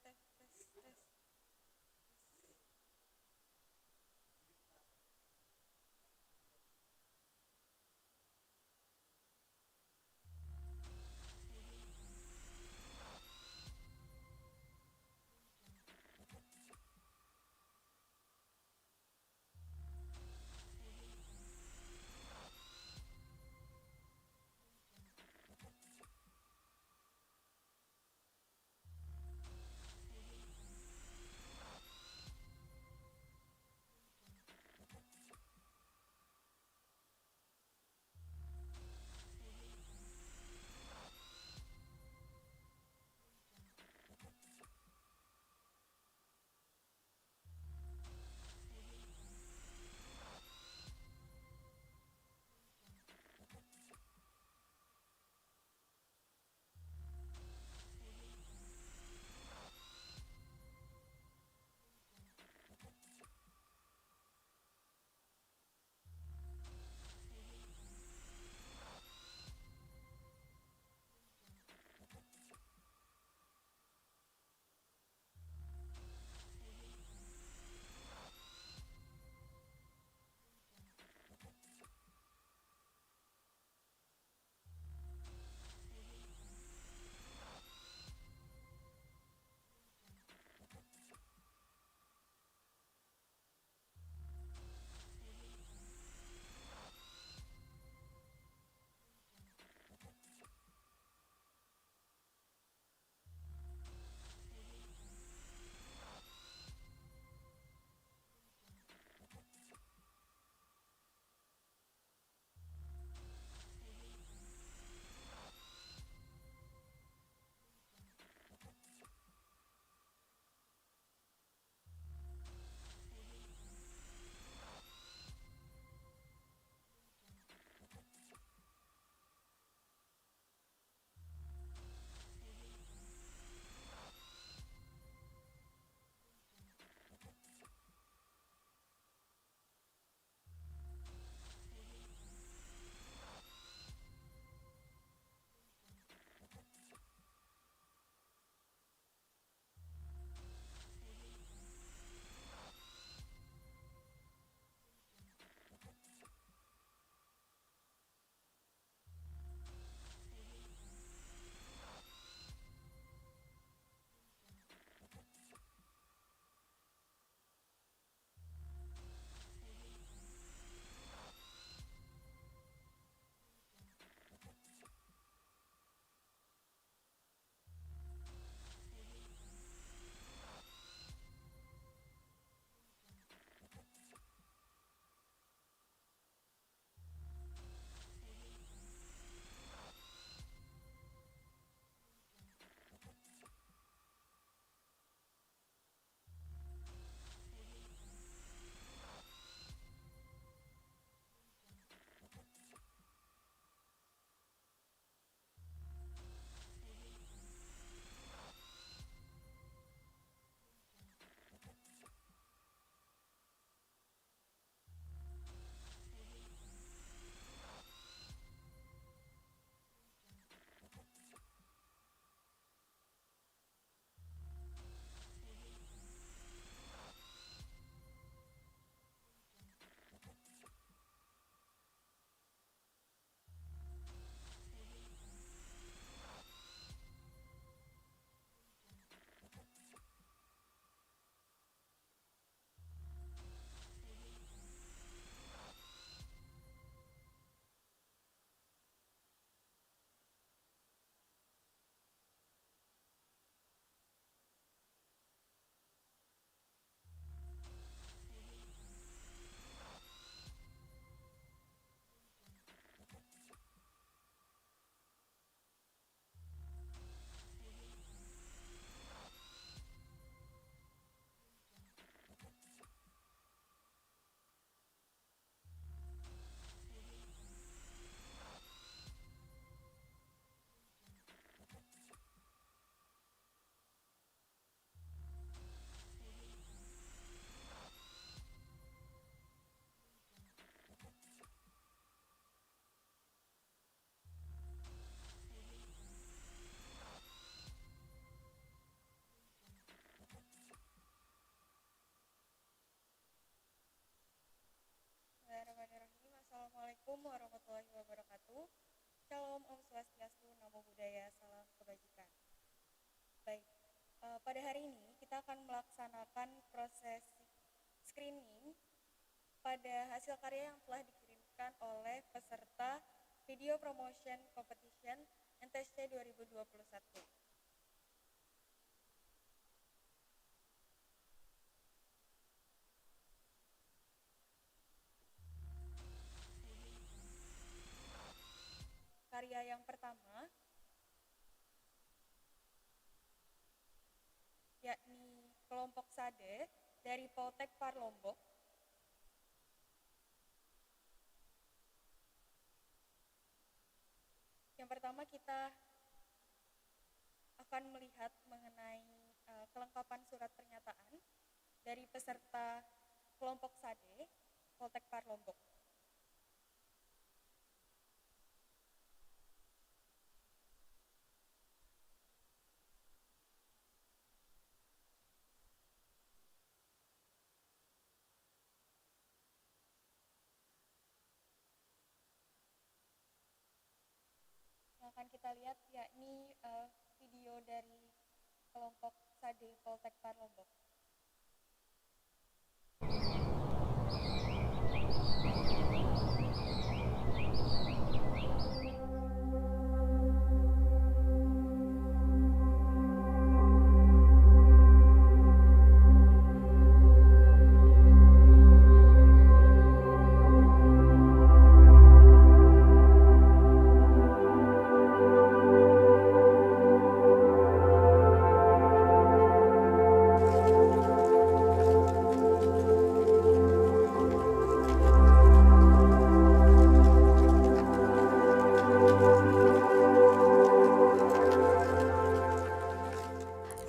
tes tes tes. Assalamualaikum warahmatullahi wabarakatuh. Shalom, Om Swastiastu, Namo Buddhaya, Salam Kebajikan. Baik, pada hari ini kita akan melaksanakan proses screening pada hasil karya yang telah dikirimkan oleh peserta Video Promotion Competition NTSC 2021. Karya yang pertama yakni kelompok Sade dari Poltek Par Lombok. Yang pertama kita akan melihat mengenai kelengkapan surat pernyataan dari peserta kelompok Sade Poltek Par Lombok. Yang akan kita lihat yakni video dari kelompok Sade Poltek Par Lombok.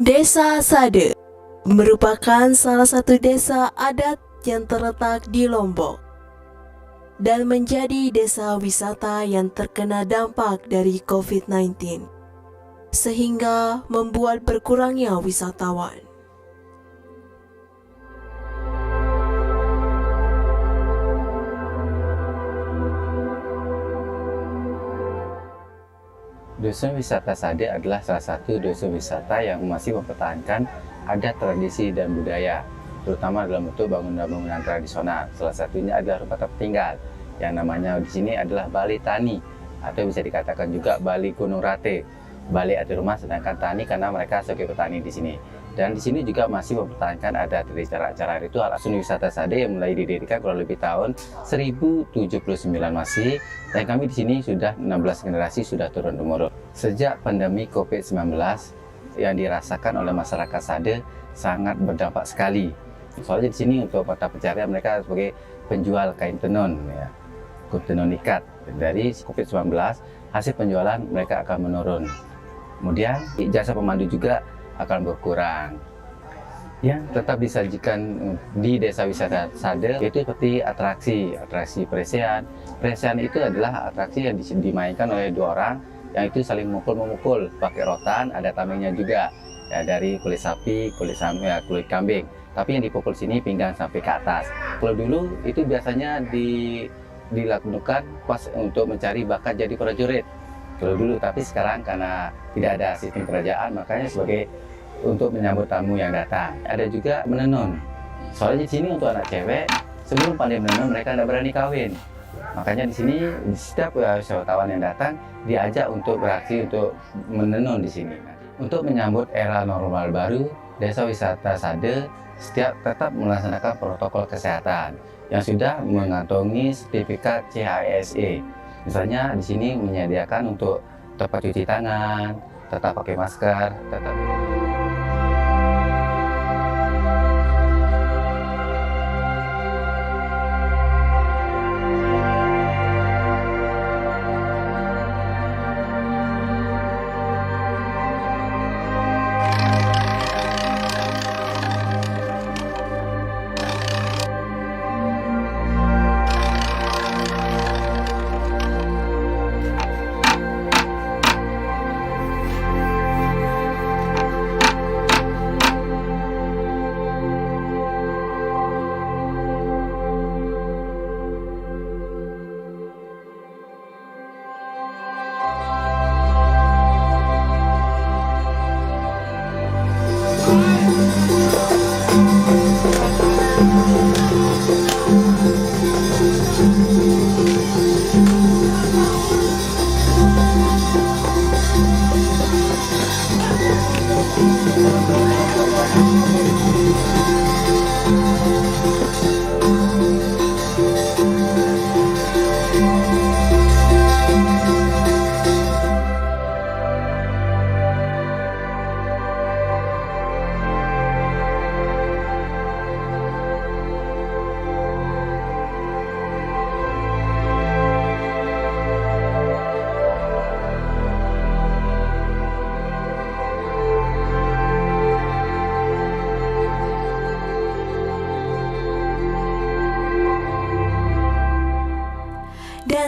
Desa Sade merupakan salah satu desa adat yang terletak di Lombok dan menjadi desa wisata yang terkena dampak dari COVID-19 sehingga membuat berkurangnya wisatawan. Dusun Wisata Sade adalah salah satu dusun wisata yang masih mempertahankan adat, tradisi, dan budaya, terutama dalam bentuk bangunan-bangunan tradisional. Salah satunya adalah rumah tempat tinggal, yang namanya di sini adalah Bali Tani, atau bisa dikatakan juga Bali Gunung Rate. Bali arti rumah, sedangkan Tani karena mereka sebagai petani di sini. Dan di sini juga masih mempertahankan adat dari cara-cara ritual. Dusun Wisata Sade yang mulai didirikan kurang lebih tahun 1079 Masih, dan kami di sini sudah 16 generasi sudah turun-temurun. Sejak pandemi COVID-19 yang dirasakan oleh masyarakat Sade sangat berdampak sekali. Soalnya di sini untuk mata pencarian mereka sebagai penjual kain tenun, ya, tenun ikat. Dari COVID-19 hasil penjualan mereka akan menurun. Kemudian jasa pemandu juga akan berkurang. Yang tetap disajikan di Desa Wisata Sade yaitu seperti atraksi presean. Presean itu adalah atraksi yang dimainkan oleh dua orang yang itu saling memukul pakai rotan, ada tamengnya juga ya, dari kulit sapi, kulit kambing. Tapi yang dipukul sini pinggang sampai ke atas. Kalau dulu itu biasanya dilakukan pas untuk mencari bakat jadi prajurit. Kalau dulu, tapi sekarang karena tidak ada sistem kerajaan, makanya sebagai untuk menyambut tamu yang datang. Ada juga menenun. Soalnya di sini untuk anak cewek, sebelum pandai menenun mereka tidak berani kawin. Makanya di sini setiap wisatawan yang datang diajak untuk beraksi untuk menenun di sini. Untuk menyambut era normal baru, Desa Wisata Sade tetap melaksanakan protokol kesehatan yang sudah mengantongi sertifikat CHSE. Misalnya di sini menyediakan untuk tempat cuci tangan, tetap pakai masker, tetap.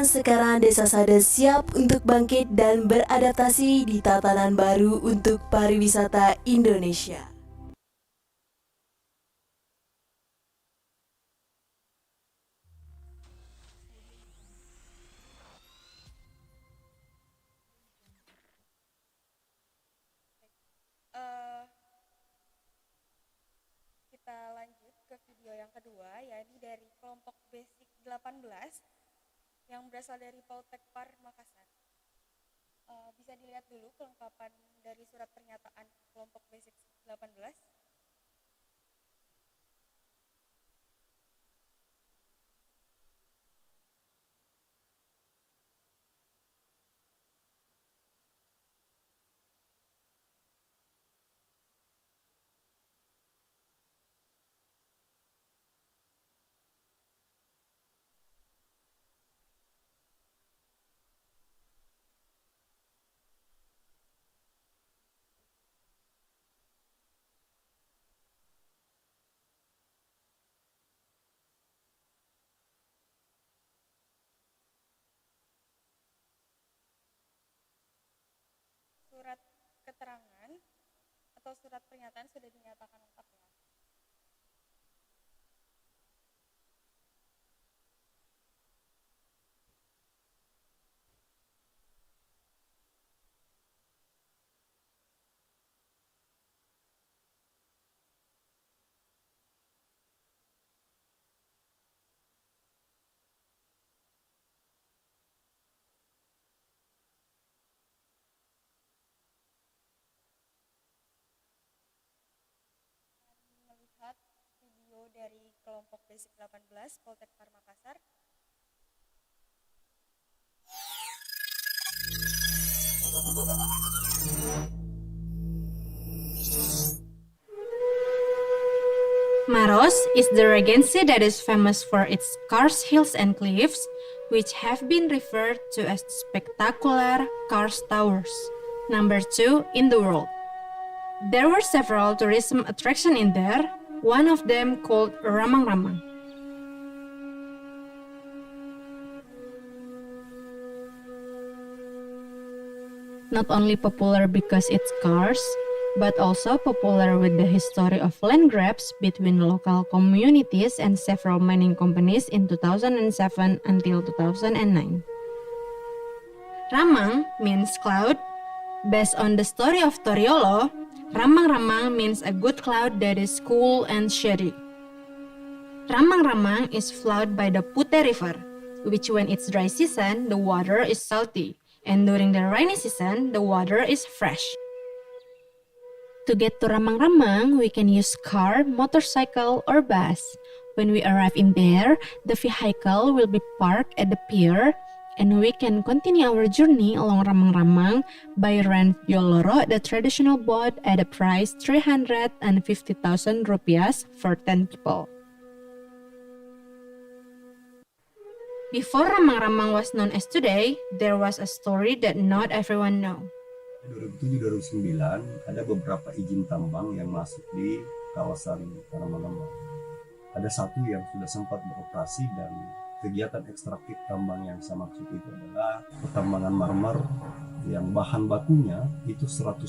sekarang Desa Sade siap untuk bangkit dan beradaptasi di tatanan baru untuk pariwisata Indonesia. Eh, kita lanjut ke video yang kedua, yakni dari kelompok basic 18 yang berasal dari Poltekpar Makassar. Bisa dilihat dulu kelengkapan dari surat pernyataan kelompok basic 18. Surat keterangan atau surat pernyataan sudah dinyatakan lengkap ya. Melihat video dari kelompok basic 18 Poltekpar Makassar. Maros is the regency that is famous for its karst hills and cliffs, which have been referred to as spectacular karst towers, number 2 in the world. There were several tourism attractions in there, one of them called Ramang Ramang. Not only popular because it's karst, but also popular with the history of land grabs between local communities and several mining companies in 2007 until 2009. Ramang means cloud. Based on the story of Toriolo, Ramang Ramang means a good cloud that is cool and shady. Ramang Ramang is flowed by the Pute River, which when it's dry season, the water is salty, and during the rainy season, the water is fresh. To get to Ramang Ramang, we can use car, motorcycle, or bus. When we arrive in there, the vehicle will be parked at the pier, and we can continue our journey along Ramang Ramang by rent Yoloro, the traditional boat, at a price 350,000 rupiahs for 10 people. Before Ramang Ramang was known as today, there was a story that not everyone know. 2007-2009 ada beberapa izin tambang yang masuk di kawasan Ramang-Ramang. Ada satu yang sudah sempat beroperasi dan kegiatan ekstraktif tambang yang saya maksud itu adalah pertambangan marmer yang bahan bakunya itu 100%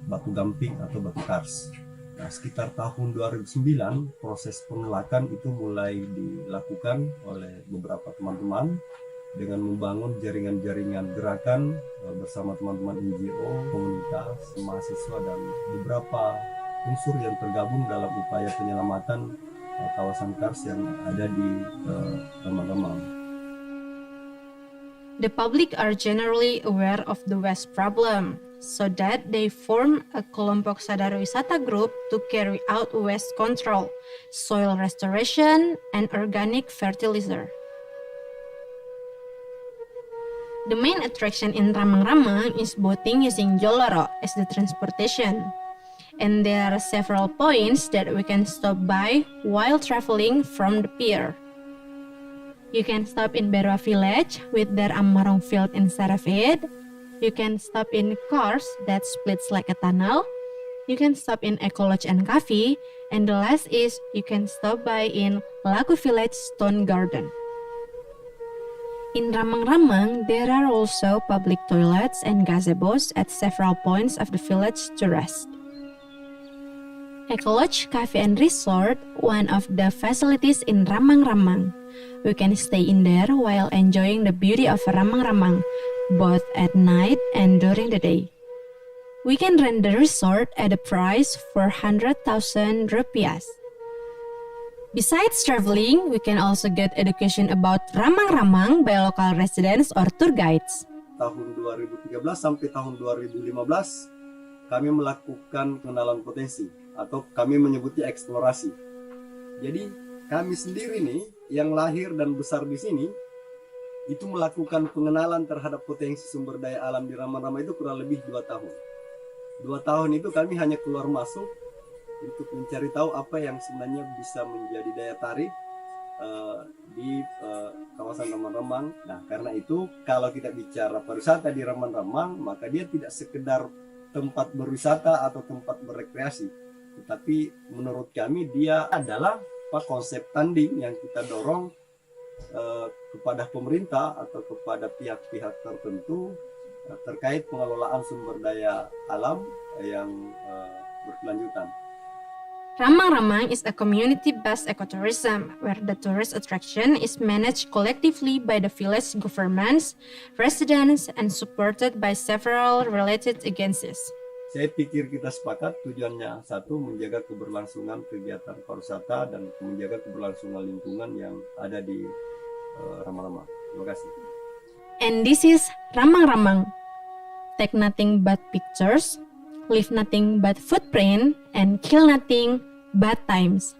batu gamping atau batu kars. Nah, sekitar tahun 2009 proses pengelakan itu mulai dilakukan oleh beberapa teman-teman dengan membangun jaringan-jaringan gerakan bersama teman-teman NGO, komunitas, mahasiswa, dan beberapa unsur yang tergabung dalam upaya penyelamatan kawasan kars yang ada di Ramang-Ramang. The public are generally aware of the waste problem, so that they form a kelompok sadar wisata group to carry out waste control, soil restoration, and organic fertilizer. The main attraction in Ramang Ramang is boating using Joloro as the transportation. And there are several points that we can stop by while traveling from the pier. You can stop in Berwa village with their Amarong field instead of it. You can stop in Kars that splits like a tunnel. You can stop in Eco Lodge and Cafe. And the last is you can stop by in Laku Village Stone Garden. In Ramang-Ramang, there are also public toilets and gazebos at several points of the village to rest. Ecolodge Cafe and Resort, one of the facilities in Ramang-Ramang. We can stay in there while enjoying the beauty of Ramang-Ramang, both at night and during the day. We can rent the resort at a price for 100,000 rupiah. Besides traveling, we can also get education about Ramang-Ramang by local residents or tour guides. Tahun 2013 sampai tahun 2015 kami melakukan pengenalan potensi atau kami menyebutnya eksplorasi. Jadi kami sendiri nih yang lahir dan besar di sini itu melakukan pengenalan terhadap potensi sumber daya alam di Ramang-Ramang itu kurang lebih 2 tahun. 2 tahun itu kami hanya keluar masuk untuk mencari tahu apa yang sebenarnya bisa menjadi daya tarik di kawasan Ramang-Ramang. Nah, karena itu kalau kita bicara pariwisata di Ramang-Ramang, maka dia tidak sekedar tempat berwisata atau tempat berrekreasi, tetapi menurut kami dia adalah konsep tanding yang kita dorong kepada pemerintah atau kepada pihak-pihak tertentu terkait pengelolaan sumber daya alam yang berkelanjutan. Ramang-Ramang is a community-based ecotourism where the tourist attraction is managed collectively by the village governments, residents, and supported by several related agencies. Saya pikir kita sepakat tujuannya satu, menjaga keberlangsungan kegiatan pariwisata dan menjaga keberlangsungan lingkungan yang ada di Ramang-Ramang. Terima kasih. And this is Ramang-Ramang. Take nothing but pictures, leave nothing but footprint, and kill nothing but times.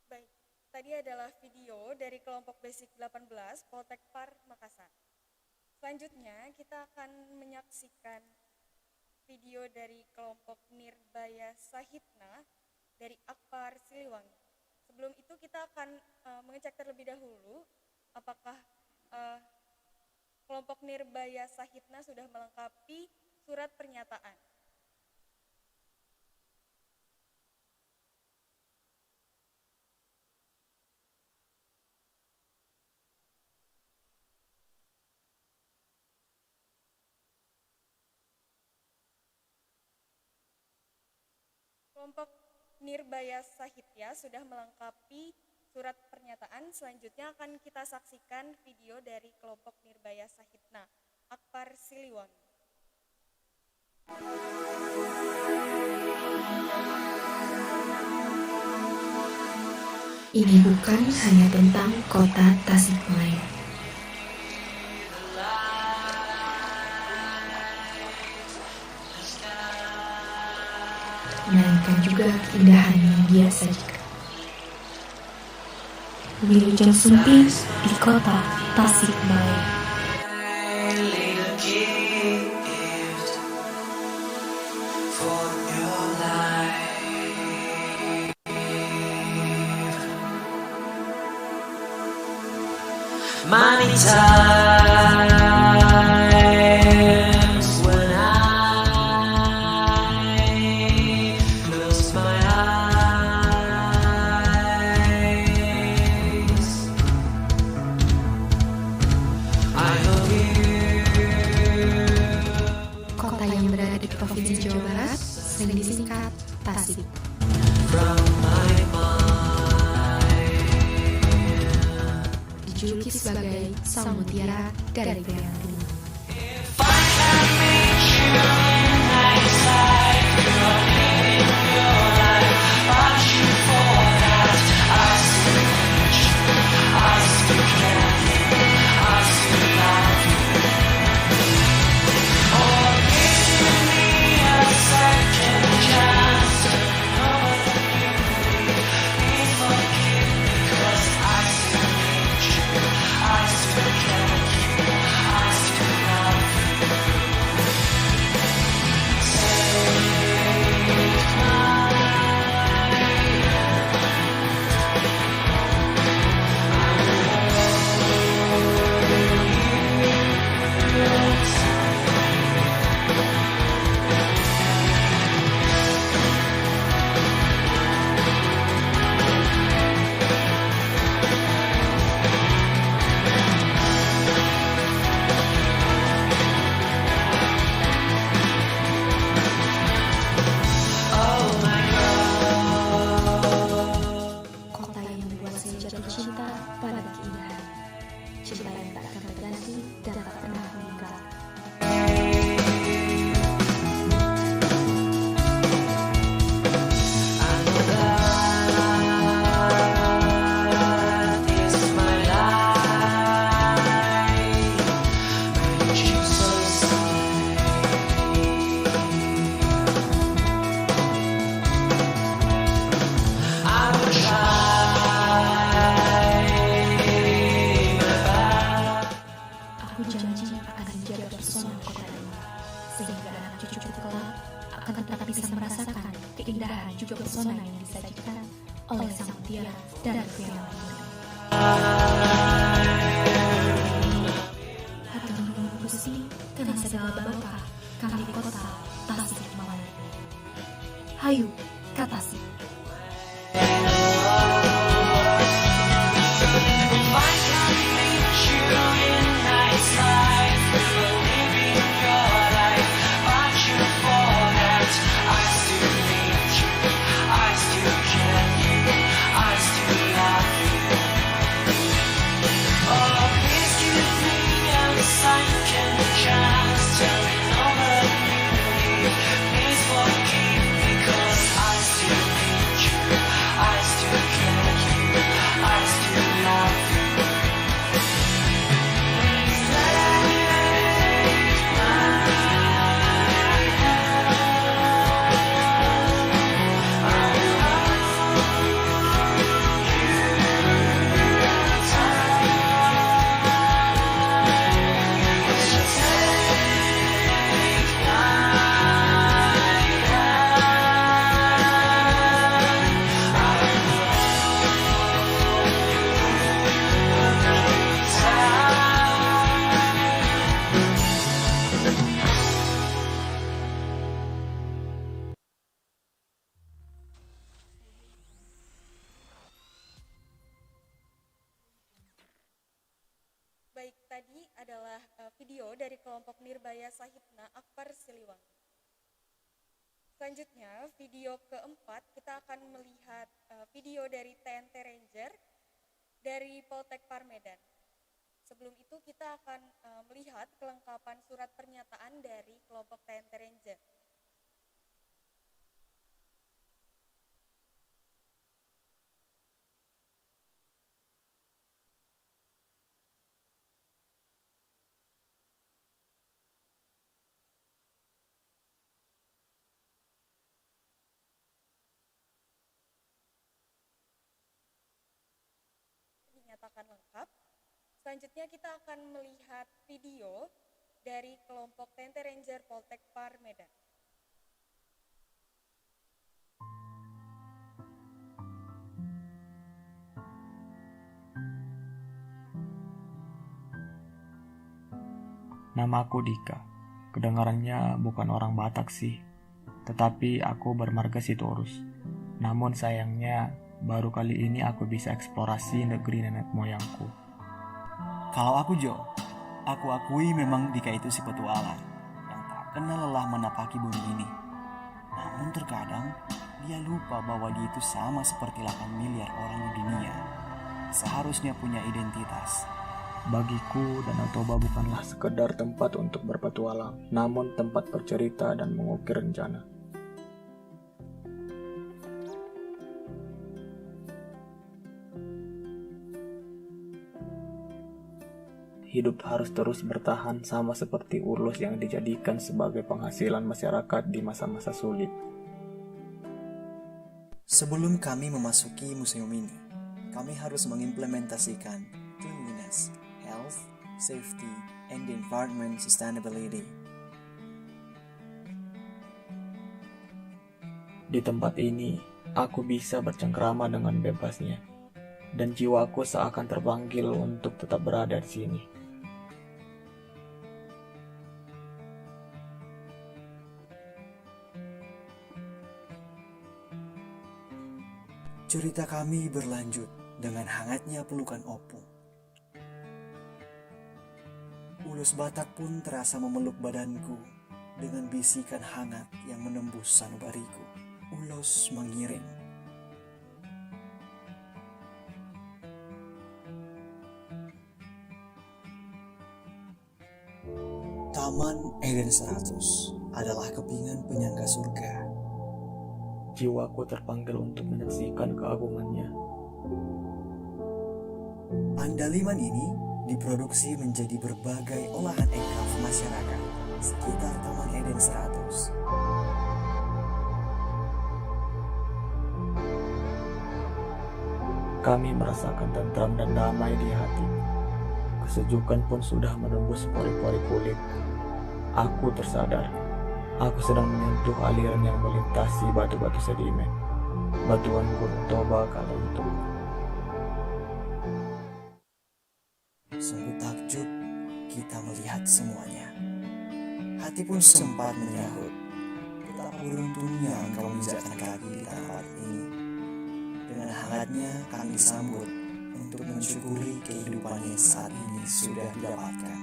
Baik, tadi adalah video dari kelompok Basic 18 Poltekpar Makassar. Selanjutnya kita akan menyaksikan video dari kelompok Nirbaya Sahitna dari Akpar Siliwangi. Sebelum itu kita akan mengecek terlebih dahulu apakah kelompok Nirbaya Sahitna sudah melengkapi surat pernyataan. Kelompok Nirbaya Sahitya sudah melengkapi surat pernyataan. Selanjutnya akan kita saksikan video dari kelompok Nirbaya Sahitna, Akpar Siliwangi. Ini bukan hanya tentang kota Tasikmalaya, melainkan juga keindahan yang biasa juga. Wilujeng Sumping di kota Tasikmalaya. Many times when I close my eyes, I know you. Kota yang berada di Provinsi Jawa Barat sering disingkat Tasik. From my Dijuluki sebagai Sang Mutiara dari Priangan Timur. I juga pesona yang disajikan oleh sang mutiara dan piala. Hatur nuhun Gusti kana segala berkah kami di kota Tasikmalaya. Hayu ka Tasik. Baik, tadi adalah video dari kelompok Nirbaya Sahitna Akbar Siliwangi. Selanjutnya, video keempat, kita akan melihat video dari TNT Ranger dari Poltek Parmedan. Sebelum itu, kita akan melihat kelengkapan surat pernyataan dari kelompok TNT Ranger. Dinyatakan lengkap. Selanjutnya kita akan melihat video dari kelompok TNT Ranger Poltek Parmedan. Namaku Dika. Kedengarannya bukan orang Batak sih, tetapi aku bermarga Sitorus. Namun sayangnya baru kali ini aku bisa eksplorasi negeri nenek moyangku. Kalau aku Jo, aku akui memang Dika itu si petualang yang tak kenal lelah menapaki bumi ini. Namun terkadang dia lupa bahwa dia itu sama seperti 8 miliar orang di dunia. Seharusnya punya identitas. Bagiku, Danau Toba bukanlah sekedar tempat untuk berpetualang, namun tempat bercerita dan mengukir rencana. Hidup harus terus bertahan sama seperti ulos yang dijadikan sebagai penghasilan masyarakat di masa-masa sulit. Sebelum kami memasuki museum ini, kami harus mengimplementasikan cleanliness, health, safety, and environment sustainability. Di tempat ini, aku bisa bercengkrama dengan bebasnya, dan jiwaku seakan terpanggil untuk tetap berada di sini. Cerita kami berlanjut dengan hangatnya pelukan opung. Ulus Batak pun terasa memeluk badanku dengan bisikan hangat yang menembus sanubariku. Ulos mengiring. Taman Eden 100 adalah kepingan penyangga surga. Jiwaku terpanggil untuk menyaksikan keagungannya. Andaliman ini diproduksi menjadi berbagai olahan ekraf masyarakat sekitar Taman Eden 100. Kami merasakan tentram dan damai di hati. Kesejukan pun sudah menembus pori-pori kulit. Aku tersadar, aku sedang menyentuh aliran yang melintasi batu-batu sedimen. batuan Gunung Toba kala itu. Sungguh takjub kita melihat semuanya. Hati pun sempat menyahut, betapa beruntungnya engkau menginjakkan kaki di tanah ini. Dengan hangatnya kami disambut untuk mensyukuri kehidupan yang saat ini sudah didapatkan.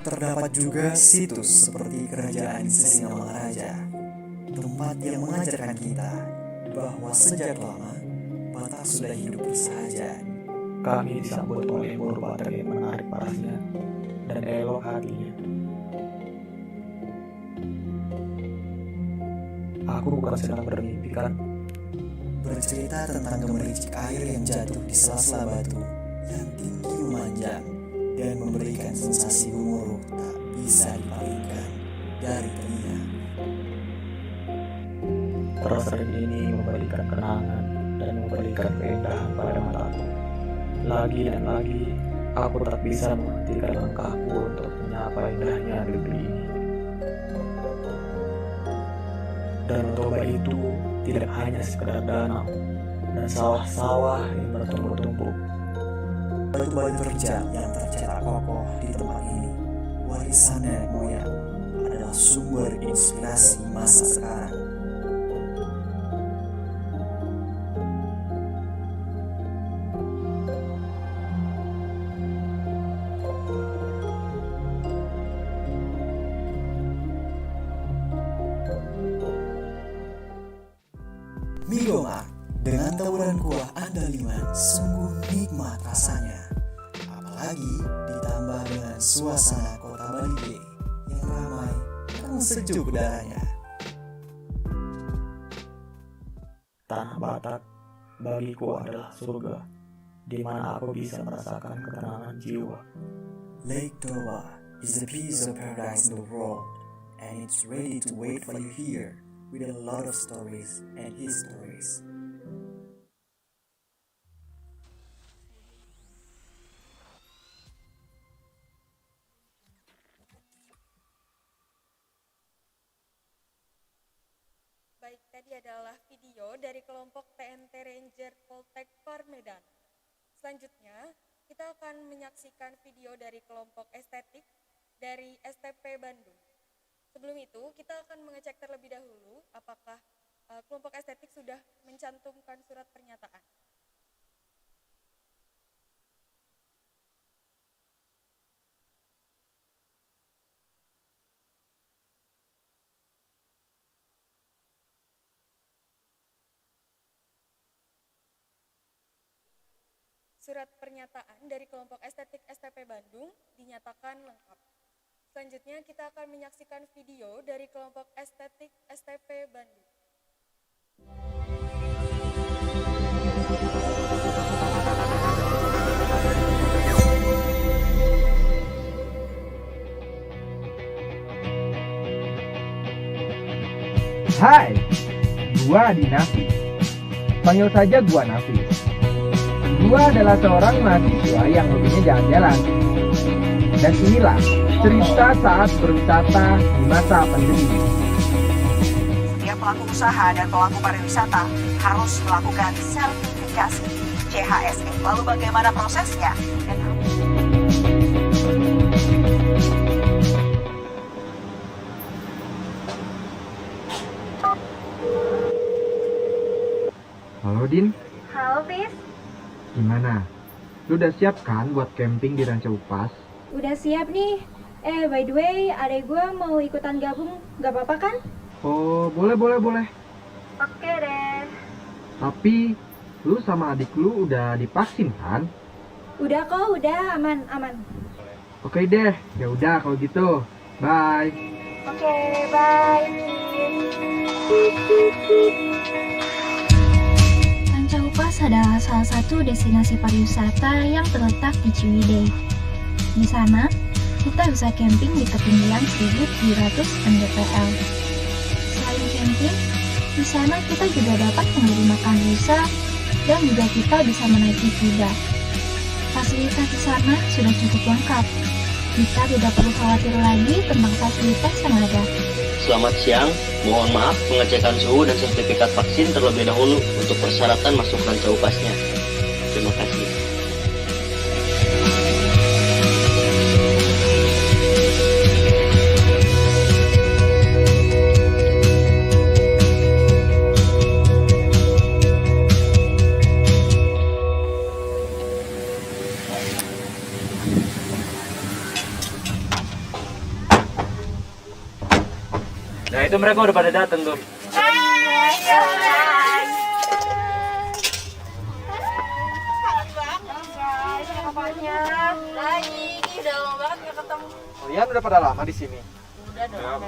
Terdapat juga situs seperti Kerajaan Sisingamangaraja, tempat yang mengajarkan kita bahwa sejak lama Batak sudah hidup bersahaja. Kami disambut oleh buru Batak yang menarik parasnya dan elok hatinya. Aku bukan sedang bermimpi kan? Bercerita tentang gemericik air yang jatuh di sela-sela batu yang tinggi memanjang dan memberikan sensasi gemuruh tak bisa dipalingkan dari telinga. Perasaan ini memberikan kenangan dan memberikan keindahan pada mataku. Lagi dan lagi, aku tak bisa menghentikan langkahku untuk menyapa indahnya negeri ini. Danau Toba itu tidak hanya sekedar danau dan sawah-sawah yang bertumpuk-tumpuk. Batu-batu terjal yang tercetak kokoh di tempat ini, warisan nenek moyang, adalah sumber inspirasi masa sekarang. Migoma dengan tawuran kuah andaliman sungguh nikmat rasanya. Apalagi ditambah dengan suasana kota Balige yang ramai dan sejuk udaranya. Tanah Batak bagiku adalah surga, di mana aku bisa merasakan ketenangan jiwa. Lake Toba is the piece of paradise in the world, and it's ready to wait for you here with a lot of stories and histories. Baik, tadi adalah video dari kelompok TNT Ranger Poltek Parmedan. Selanjutnya, kita akan menyaksikan video dari kelompok estetik dari STP Bandung. Sebelum itu, kita akan mengecek terlebih dahulu apakah kelompok estetik sudah mencantumkan surat pernyataan. Surat pernyataan dari kelompok estetik STP Bandung dinyatakan lengkap. Selanjutnya kita akan menyaksikan video dari kelompok estetik STP Bandung. Hai, gua Adi Nafis. Panggil saja gua Nafis. Gua adalah seorang mahasiswa yang hobinya jalan-jalan. Dan inilah cerita saat berwisata di masa pandemi. Setiap pelaku usaha dan pelaku pariwisata harus melakukan sertifikasi CHSE. Lalu bagaimana prosesnya? Halo Din, Halo Fis, gimana? Lu udah siap kan buat camping di Ranca Upas? udah siap nih. By the way, adek gue mau ikutan gabung, gak apa-apa kan? Oh, boleh. Oke deh. Tapi, lu sama adik lu udah divaksin kan? Udah kok, udah aman. Oke deh, ya udah kalau gitu. Bye. Oke, bye. Ranca Upas adalah salah satu destinasi pariwisata yang terletak di Ciwidey. Di sana, kita bisa camping di ketinggian 1.700 mdpl. Selain camping, di sana kita juga dapat membeli makan rusa dan juga kita bisa menaiki kuda. Fasilitas di sana sudah cukup lengkap. Kita tidak perlu khawatir lagi tentang fasilitas yang ada. Selamat siang, mohon maaf pengecekan suhu dan sertifikat vaksin terlebih dahulu untuk persyaratan masuk ranca upasnya. Terima kasih. Nah itu mereka udah pada dateng tuh. Udah lama banget nggak ketemu. Kalian udah pada lama di sini? Udah dong.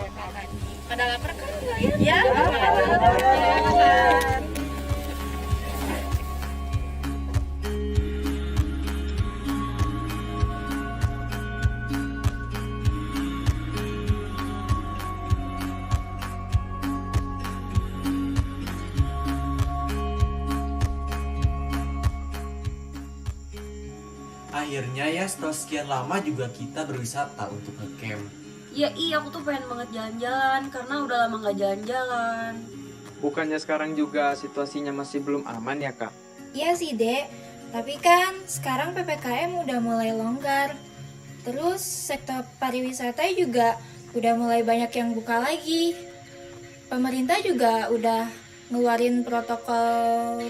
Pada lapar kan kalian? Ya. Akhirnya ya setelah sekian lama juga kita berwisata untuk ngecamp. Ya iya, aku tuh pengen banget jalan-jalan karena udah lama gak jalan-jalan. Bukannya sekarang juga situasinya masih belum aman ya kak? Iya sih dek, tapi kan sekarang PPKM udah mulai longgar. Terus sektor pariwisata juga udah mulai banyak yang buka lagi. Pemerintah juga udah ngeluarin protokol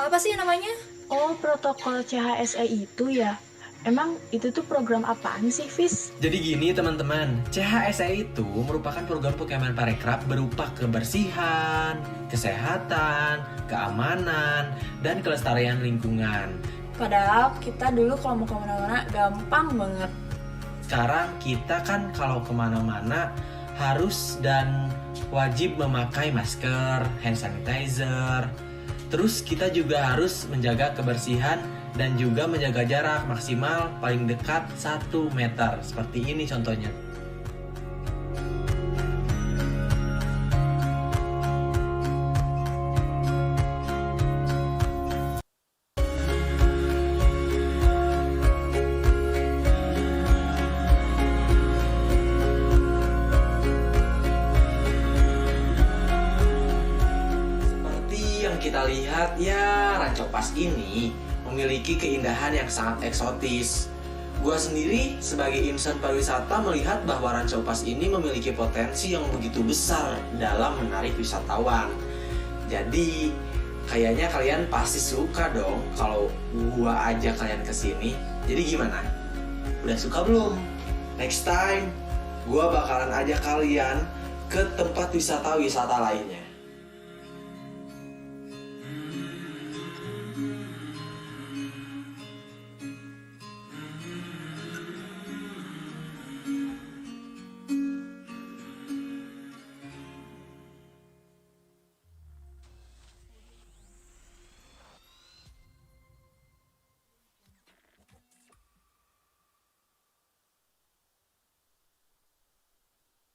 apa sih namanya? Oh, protokol CHSE itu ya? Emang itu tuh program apaan sih, Fis? Jadi gini teman-teman, CHSE itu merupakan program Kemenparekraf berupa kebersihan, kesehatan, keamanan, dan kelestarian lingkungan. Padahal kita dulu kalau mau kemana-mana gampang banget. Sekarang kita kan kalau kemana-mana harus dan wajib memakai masker, hand sanitizer. Terus kita juga harus menjaga kebersihan dan juga menjaga jarak maksimal paling dekat 1 meter. Seperti ini contohnya. Kita lihat ya, Ranca Upas ini memiliki keindahan yang sangat eksotis. Gua sendiri sebagai insan pariwisata melihat bahwa Ranca Upas ini memiliki potensi yang begitu besar dalam menarik wisatawan. Jadi kayaknya kalian pasti suka dong kalau gua ajak kalian ke sini. Jadi gimana? Udah suka belum? Next time gua bakalan ajak kalian ke tempat wisata-wisata lainnya.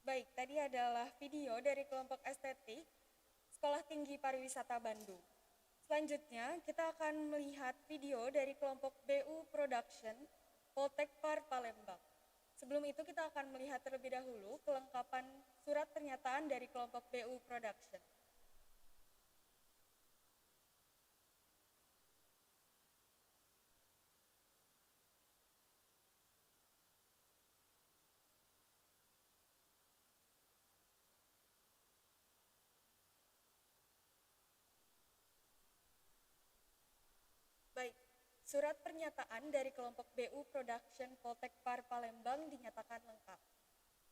Baik, tadi adalah video dari kelompok estetik Sekolah Tinggi Pariwisata Bandung. Selanjutnya, kita akan melihat video dari kelompok BU Production Poltekpar Palembang. Sebelum itu, kita akan melihat terlebih dahulu kelengkapan surat pernyataan dari kelompok BU Production. Baik, surat pernyataan dari kelompok BU Production Poltekpar Palembang dinyatakan lengkap.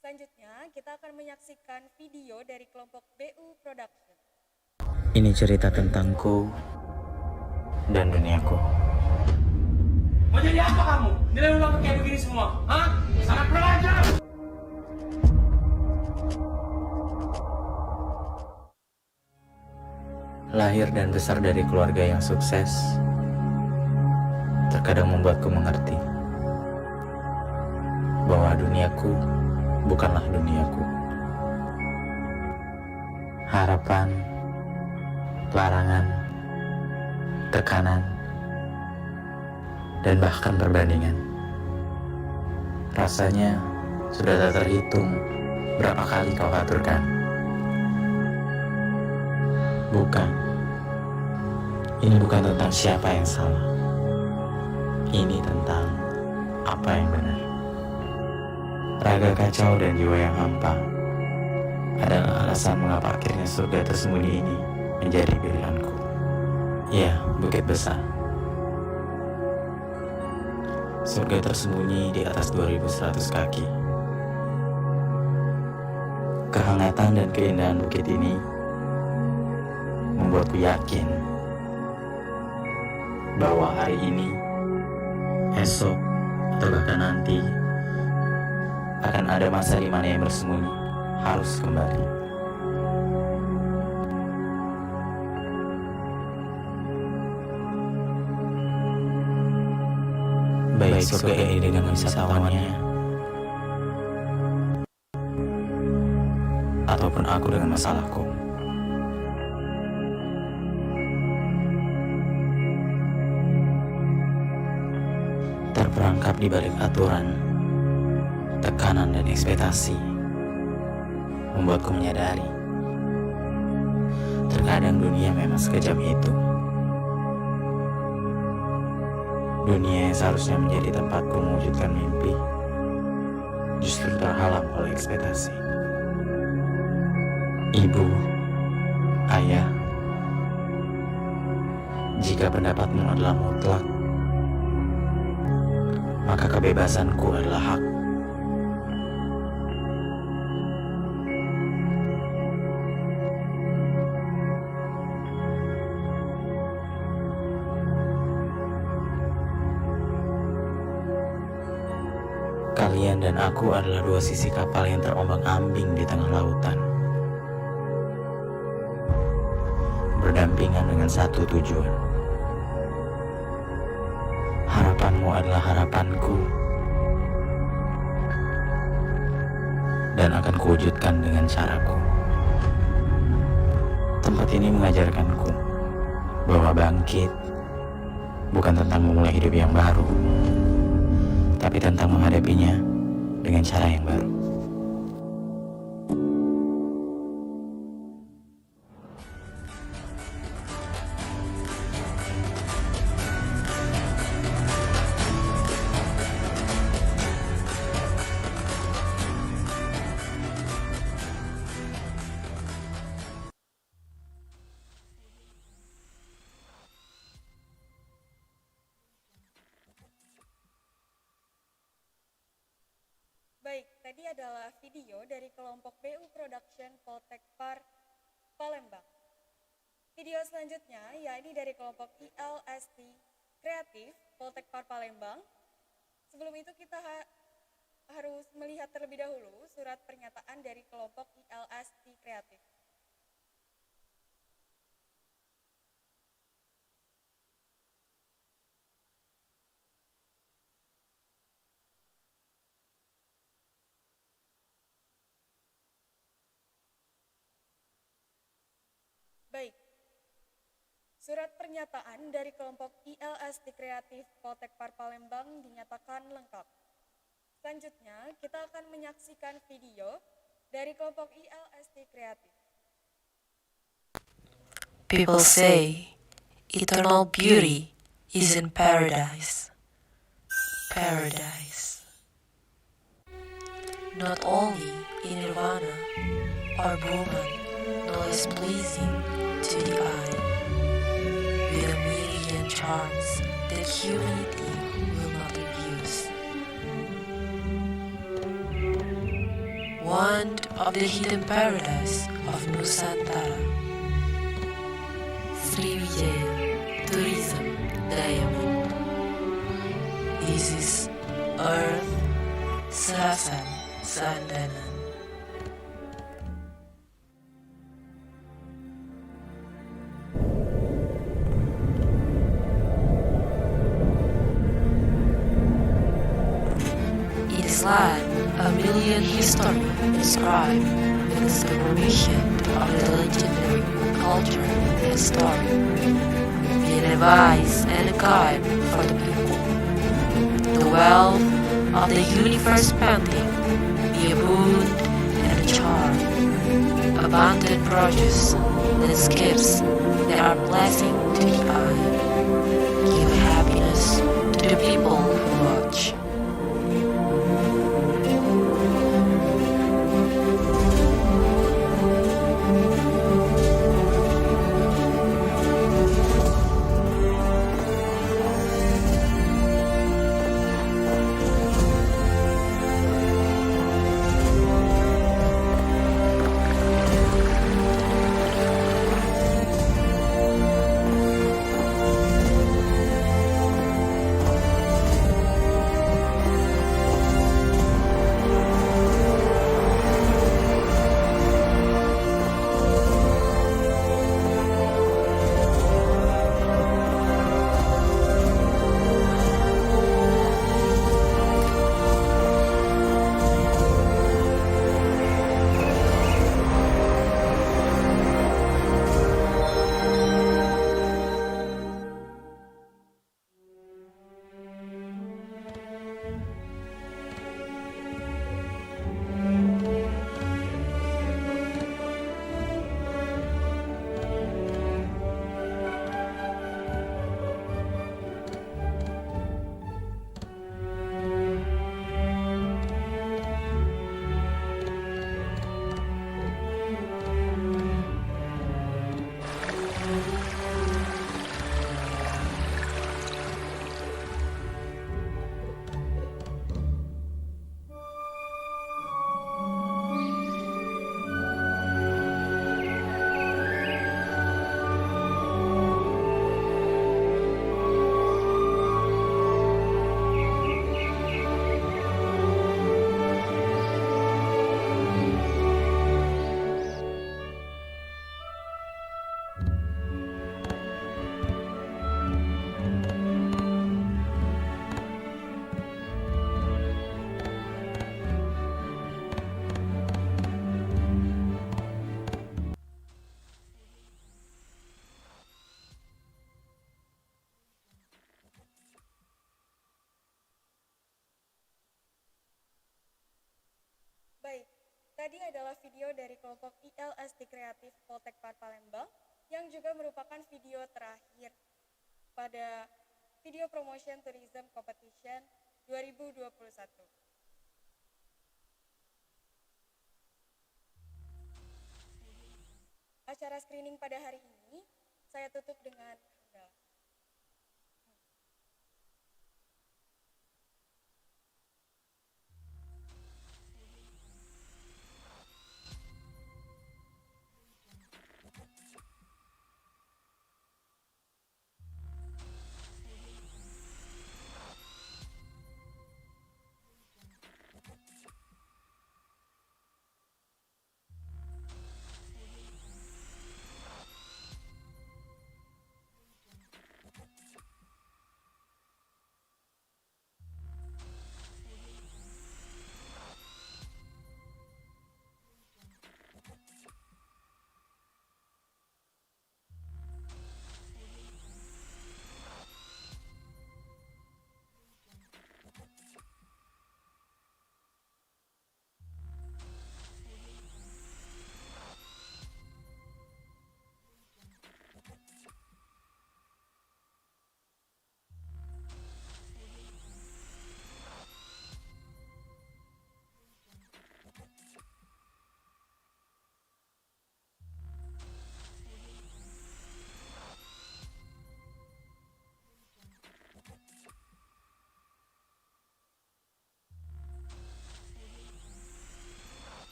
Selanjutnya, kita akan menyaksikan video dari kelompok BU Production. Ini cerita tentangku dan duniaku. Mau jadi apa kamu? Nilai ulang kayak begini semua? Hah? Sangat belajar! Lahir dan besar dari keluarga yang sukses terkadang membuatku mengerti bahwa duniaku bukanlah duniaku. Harapan, larangan, tekanan, dan bahkan perbandingan. Rasanya sudah tak terhitung berapa kali kau aturkan. Bukan. Ini bukan tentang siapa yang salah. Ini tentang apa yang benar. Raga kacau dan jiwa yang hampa adalah alasan mengapa akhirnya surga tersembunyi ini menjadi pilihanku. Ya, Bukit Besar. Surga tersembunyi di atas 2100 kaki. Kehangatan dan keindahan bukit ini membuatku yakin bahwa hari ini, esok, atau bahkan nanti akan ada masa di mana yang bersembunyi harus kembali. Baik surga ini dengan wisatawannya, ataupun aku dengan masalahku. Terperangkap di balik aturan, tekanan dan ekspektasi membuatku menyadari terkadang dunia memang sekejam itu. Dunia yang seharusnya menjadi tempatku mewujudkan mimpi justru terhalang oleh ekspektasi. Ibu, ayah, jika pendapatmu adalah mutlak, maka kebebasanku adalah hak. Kalian dan aku adalah dua sisi kapal yang terombang-ambing di tengah lautan, berdampingan dengan satu tujuan. Harapanmu adalah harapanku, dan akan kuwujudkan dengan caraku. Tempat ini mengajarkanku bahwa bangkit bukan tentang memulai hidup yang baru, tapi tentang menghadapinya dengan cara yang baru. Baik, tadi adalah video dari kelompok BU Production Poltekpar Palembang. Video selanjutnya yakni dari kelompok ILST Kreatif Poltekpar Palembang. Sebelum itu kita harus melihat terlebih dahulu surat pernyataan dari kelompok ILST Kreatif. Baik, surat pernyataan dari kelompok ILST Kreatif Poltekpar Palembang dinyatakan lengkap. Selanjutnya, kita akan menyaksikan video dari kelompok ILST Kreatif. People say eternal beauty is in paradise. Paradise. Not only in Nirvana are women no less pleasing to the eye, with a million charms that humanity will not abuse. One of the hidden paradise of Nusantara, Sriwijaya Tourism Diamond. This is Earth Sasan Sandanan. Land, a million history described with the separation of the legendary culture and story, being a advice and a guide for the people the wealth of the universe painting be a boon and a charm, abundant produce, landscapes that are blessing to the eye, give happiness to the people who watch. Baik, tadi adalah video dari kelompok ILSD Kreatif Poltek Palembang yang juga merupakan video terakhir pada Video Promotion Tourism Competition 2021. Acara screening pada hari ini saya tutup dengan